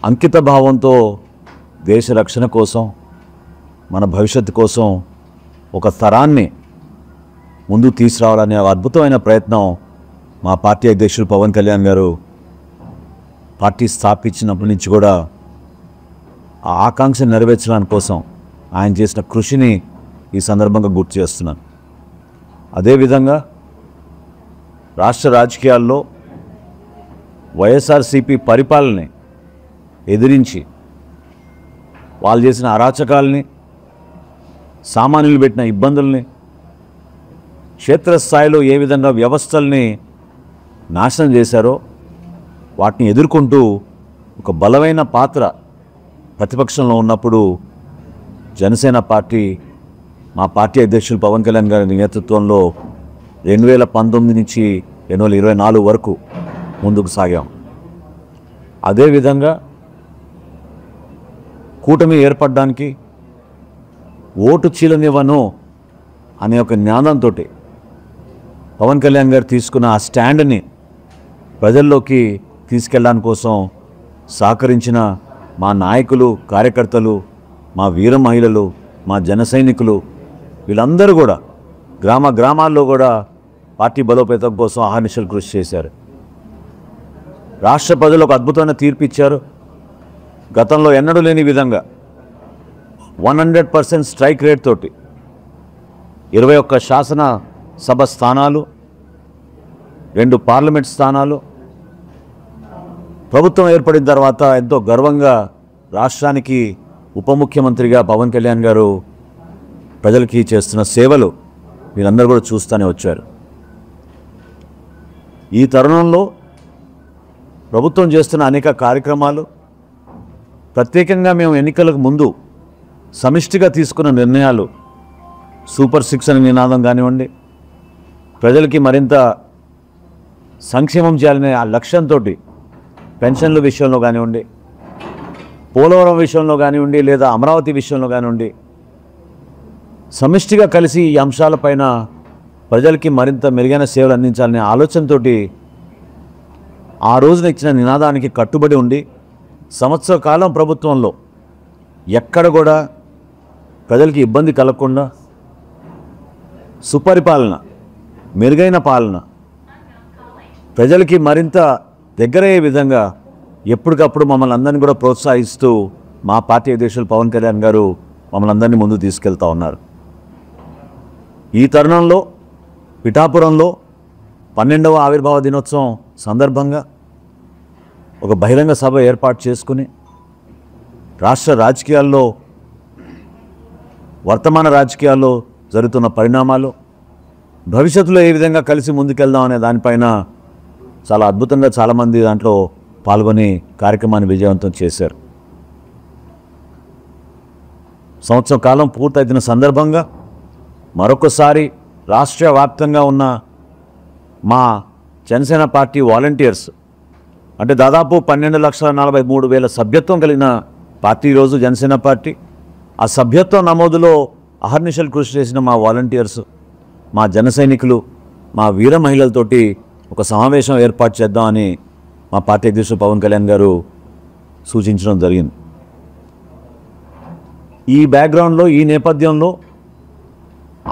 అంకిత భావంతో దేశ రక్షణ కోసం, మన భవిష్యత్తు కోసం ఒక తరాన్ని ముందుకు తీసుకురావాలనే అద్భుతమైన ప్రయత్నం మా పార్టీ అధ్యక్షుడు పవన్ కళ్యాణ్ గారు పార్టీ స్థాపించినప్పటి నుంచి కూడా ఆ ఆకాంక్ష నెరవేర్చడానికి కోసం ఆయన చేసిన కృషిని ఈ సందర్భంగా గుర్తు చేస్తున్నాను. అదేవిధంగా రాష్ట్ర రాజకీయాల్లో వైఎస్ఆర్సీపీ పరిపాలనని ఎదిరించి వాళ్ళు చేసిన అరాచకాలని, సామాన్యులు పెట్టిన ఇబ్బందుల్ని, క్షేత్రస్థాయిలో ఏ విధంగా వ్యవస్థల్ని నాశనం చేశారో వాటిని ఎదుర్కొంటూ ఒక బలమైన పాత్ర ప్రతిపక్షంలో ఉన్నప్పుడు జనసేన పార్టీ, మా పార్టీ అధ్యక్షులు పవన్ కళ్యాణ్ గారి నేతృత్వంలో 2019 నుంచి 2024 వరకు ముందుకు సాగాం. అదేవిధంగా కూటమి ఏర్పడడానికి ఓటు చీలనివ్వను అనే ఒక జ్ఞానంతో పవన్ కళ్యాణ్ గారు తీసుకున్న ఆ స్టాండ్ని ప్రజల్లోకి తీసుకెళ్ళడానికి కోసం సహకరించిన మా నాయకులు, కార్యకర్తలు, మా వీర మహిళలు, మా జన సైనికులు వీళ్ళందరూ కూడా గ్రామ గ్రామాల్లో కూడా పార్టీ బలోపేతం కోసం అహర్నిశలు కృషి చేశారు. రాష్ట్ర ప్రజలు ఒక అద్భుతమైన తీర్పు ఇచ్చారు. గతంలో ఎన్నడూ లేని విధంగా 100% స్ట్రైక్ రేట్ తోటి 21 శాసనసభ స్థానాలు, 2 పార్లమెంట్ స్థానాలు ప్రభుత్వం ఏర్పడిన తర్వాత ఎంతో గర్వంగా రాష్ట్రానికి ఉప ముఖ్యమంత్రిగా పవన్ కళ్యాణ్ గారు ప్రజలకి చేస్తున్న సేవలు మీరందరూ కూడా చూస్తూనే వచ్చారు. ఈ తరుణంలో ప్రభుత్వం చేస్తున్న అనేక కార్యక్రమాలు, ప్రత్యేకంగా మేము ఎన్నికలకు ముందు సమిష్టిగా తీసుకున్న నిర్ణయాలు, సూపర్ 6 అనే నినాదం కానివ్వండి, ప్రజలకి మరింత సంక్షేమం చేయాలనే ఆ లక్ష్యంతో పెన్షన్ల విషయంలో కానివ్వండి, పోలవరం విషయంలో కానివ్వండి, లేదా అమరావతి విషయంలో కానివ్వండి, సమిష్టిగా కలిసి ఈ అంశాలపైన ప్రజలకి మరింత మెరుగైన సేవలు అందించాలనే ఆలోచనతో ఆ రోజున ఇచ్చిన నినాదానికి కట్టుబడి ఉండి సంవత్సర కాలం ప్రభుత్వంలో ఎక్కడ కూడా ప్రజలకి ఇబ్బంది కలగకుండా సుపరిపాలన, మెరుగైన పాలన, ప్రజలకి మరింత దగ్గరయ్యే విధంగా ఎప్పటికప్పుడు మమ్మల్ని అందరినీ కూడా ప్రోత్సహిస్తూ మా పార్టీ అధ్యక్షులు పవన్ కళ్యాణ్ గారు మమ్మల్ని అందరినీ ముందుకు తీసుకెళ్తా ఉన్నారు. ఈ తరుణంలో పిఠాపురంలో 12వ ఆవిర్భావ దినోత్సవం సందర్భంగా ఒక బహిరంగ సభ ఏర్పాటు చేసుకుని రాష్ట్ర రాజకీయాల్లో, వర్తమాన రాజకీయాల్లో జరుగుతున్న పరిణామాలు, భవిష్యత్తులో ఏ విధంగా కలిసి ముందుకెళ్దాం అనే దానిపైన చాలా అద్భుతంగా చాలామంది దాంట్లో పాల్గొని కార్యక్రమాన్ని విజయవంతం చేశారు. సంవత్సరం కాలం పూర్తయిన సందర్భంగా మరొకసారి రాష్ట్ర వ్యాప్తంగా ఉన్న మా జనసేన పార్టీ వాలంటీర్స్, అంటే దాదాపు 12,43,000 సభ్యత్వం కలిగిన పార్టీ ఈరోజు జనసేన పార్టీ. ఆ సభ్యత్వం నమోదులో అహర్నిశలు కృషి చేసిన మా వాలంటీర్స్, మా జన సైనికులు, మా వీర మహిళలతోటి ఒక సమావేశం ఏర్పాటు చేద్దామని మా పార్టీ అధ్యక్షుడు పవన్ కళ్యాణ్ గారు సూచించడం జరిగింది. ఈ బ్యాక్గ్రౌండ్లో, ఈ నేపథ్యంలో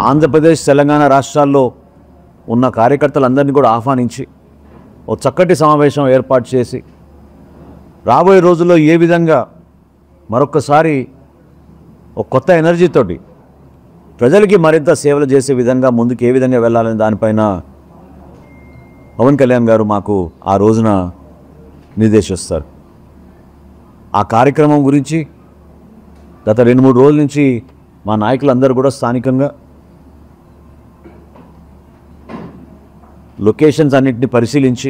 ఆంధ్రప్రదేశ్, తెలంగాణ రాష్ట్రాల్లో ఉన్న కార్యకర్తలందరినీ కూడా ఆహ్వానించి ఒక చక్కటి సమావేశం ఏర్పాటు చేసి రాబోయే రోజుల్లో ఏ విధంగా మరొకసారి ఒక కొత్త ఎనర్జీతోటి ప్రజలకి మరింత సేవలు చేసే విధంగా ముందుకు ఏ విధంగా వెళ్ళాలని దానిపైన పవన్ కళ్యాణ్ గారు మాకు ఆ రోజున నిర్దేశిస్తారు. ఆ కార్యక్రమం గురించి గత 2-3 రోజుల నుంచి మా నాయకులందరూ కూడా స్థానికంగా లొకేషన్స్ అన్నింటినీ పరిశీలించి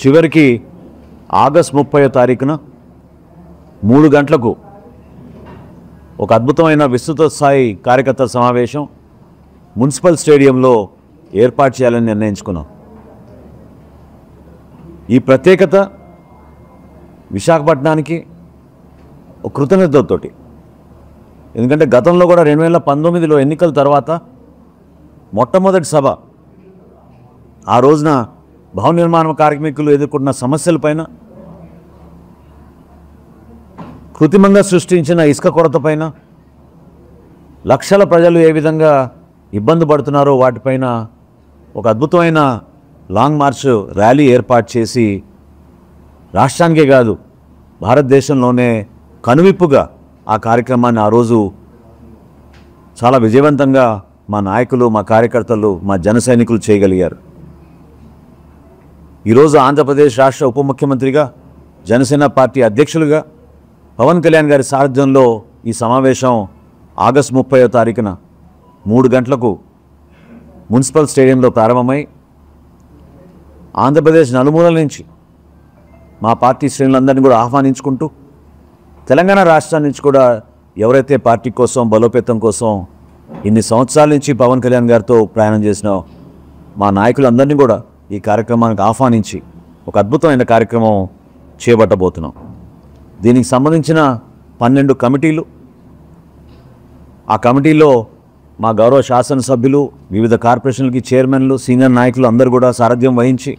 చివరికి ఆగస్టు 30వ తారీఖున 3 గంటలకు ఒక అద్భుతమైన విస్తృత స్థాయి కార్యకర్తల సమావేశం మున్సిపల్ స్టేడియంలో ఏర్పాటు చేయాలని నిర్ణయించుకున్నాం. ఈ ప్రత్యేకత విశాఖపట్నానికి ఒక కృతజ్ఞతతోటి, ఎందుకంటే గతంలో కూడా 2019లో ఎన్నికల తర్వాత మొట్టమొదటి సభ ఆ రోజున భవన నిర్మాణ కార్మికులు ఎదుర్కొన్న సమస్యలపైన కృత్రిమంగా సృష్టించిన ఇసుక కొరత పైన లక్షల ప్రజలు ఏ విధంగా ఇబ్బంది పడుతున్నారో వాటిపైన ఒక అద్భుతమైన లాంగ్ మార్చ్ ర్యాలీ ఏర్పాటు చేసి రాష్ట్రానికే కాదు భారతదేశంలోనే కనువిప్పుగా ఆ కార్యక్రమాన్ని ఆ రోజు చాలా విజయవంతంగా మా నాయకులు, మా కార్యకర్తలు, మా జన సైనికులు చేయగలిగారు. ఈరోజు ఆంధ్రప్రదేశ్ రాష్ట్ర ఉప ముఖ్యమంత్రిగా, జనసేన పార్టీ అధ్యక్షులుగా పవన్ కళ్యాణ్ గారి సారథ్యంలో ఈ సమావేశం ఆగస్టు 30వ తారీఖున 3 గంటలకు మున్సిపల్ స్టేడియంలో ప్రారంభమై ఆంధ్రప్రదేశ్ నలుమూలల నుంచి మా పార్టీ శ్రేణులందరినీ కూడా ఆహ్వానించుకుంటూ తెలంగాణ రాష్ట్రం నుంచి కూడా ఎవరైతే పార్టీ కోసం, బలోపేతం కోసం ఇన్ని సంవత్సరాల నుంచి పవన్ కళ్యాణ్ గారితో ప్రయాణం చేసిన మా నాయకులందరినీ కూడా ఈ కార్యక్రమానికి ఆహ్వానించి ఒక అద్భుతమైన కార్యక్రమం చేపట్టబోతున్నాం. దీనికి సంబంధించిన 12 కమిటీలు, ఆ కమిటీలో మా గౌరవ శాసనసభ్యులు, వివిధ కార్పొరేషన్లకి చైర్మన్లు, సీనియర్ నాయకులు అందరూ కూడా సారథ్యం వహించి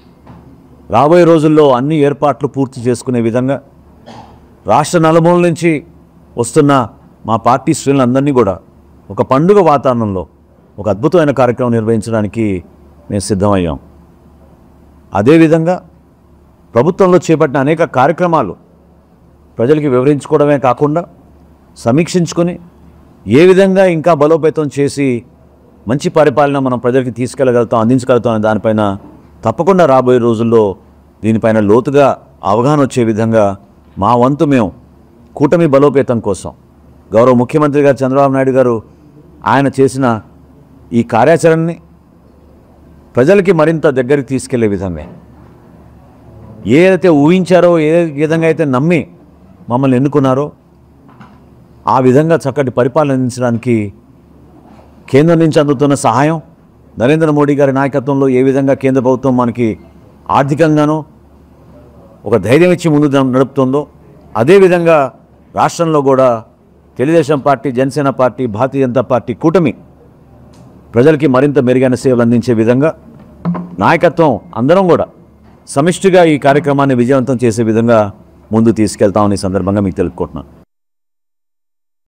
రాబోయే రోజుల్లో అన్ని ఏర్పాట్లు పూర్తి చేసుకునే విధంగా రాష్ట్ర నలుమూలల నుంచి వస్తున్న మా పార్టీ శ్రేణులందరినీ కూడా ఒక పండుగ వాతావరణంలో ఒక అద్భుతమైన కార్యక్రమం నిర్వహించడానికి మేము సిద్ధమయ్యాం. అదేవిధంగా ప్రభుత్వంలో చేపట్టిన అనేక కార్యక్రమాలు ప్రజలకి వివరించుకోవడమే కాకుండా సమీక్షించుకొని ఏ విధంగా ఇంకా బలోపేతం చేసి మంచి పరిపాలన మనం ప్రజలకి తీసుకెళ్ళగలుగుతాం, అందించగలుగుతాం అనే దానిపైన తప్పకుండా రాబోయే రోజుల్లో దీనిపైన లోతుగా అవగాహన వచ్చే విధంగా మా వంతు మేము కూటమి బలోపేతం కోసం గౌరవ ముఖ్యమంత్రి గారు చంద్రబాబు నాయుడు గారు ఆయన చేసిన ఈ కార్యాచరణని ప్రజలకి మరింత దగ్గరికి తీసుకెళ్లే విధంగా ఏదైతే ఊహించారో, ఏ విధంగా అయితే నమ్మి మమ్మల్ని ఎన్నుకున్నారో ఆ విధంగా చక్కటి పరిపాలన అందించడానికి కేంద్రం నుంచి అందుతున్న సహాయం, నరేంద్ర మోడీ గారి నాయకత్వంలో ఏ విధంగా కేంద్ర ప్రభుత్వం మనకి ఆర్థికంగానూ ఒక ధైర్యం ఇచ్చి ముందు నడుపుతుందో అదేవిధంగా రాష్ట్రంలో కూడా Telugu Desam party, Janasena party, Bharatiya Janata party కూటమి ప్రజలకి మరింత మెరుగైన సేవలు అందించే విధంగా నాయకత్వం అందరం కూడా సమిష్టిగా ఈ కార్యక్రమాన్ని విజయవంతం చేసే విధంగా ముందు తీసుకెళ్తామని సందర్భంగా మీకు తెలుపుకుంటున్నాను.